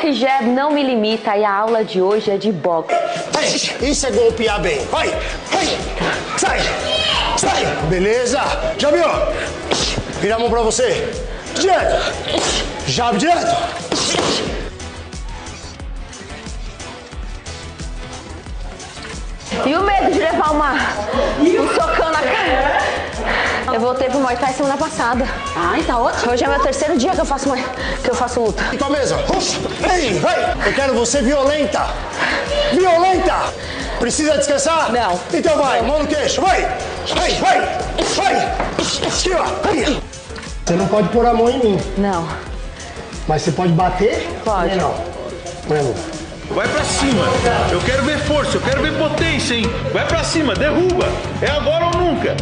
e jab não me limita e a aula de hoje é de boxe. Isso é golpear bem. Vai, vai. Sai, sai. Beleza. Já viu? Vira a mão pra você. Direto. Jab direto. E o medo de levar um socão na cara? Eu voltei pro Muay Thai semana passada. Ai, tá ótimo. Hoje é meu terceiro dia que eu faço luta. E com a mesa. Ei, vai. Eu quero você violenta. Violenta. Precisa descansar? Não. Então vai, mão no queixo. Vai. Vai, vai. Vai. Aqui, ó. Vai. Você não pode pôr a mão em mim. Não. Mas você pode bater? Pode. Não. Põe a mão. Vai pra cima. Eu quero ver força, eu quero ver potência, hein? Vai pra cima, derruba. É agora ou nunca.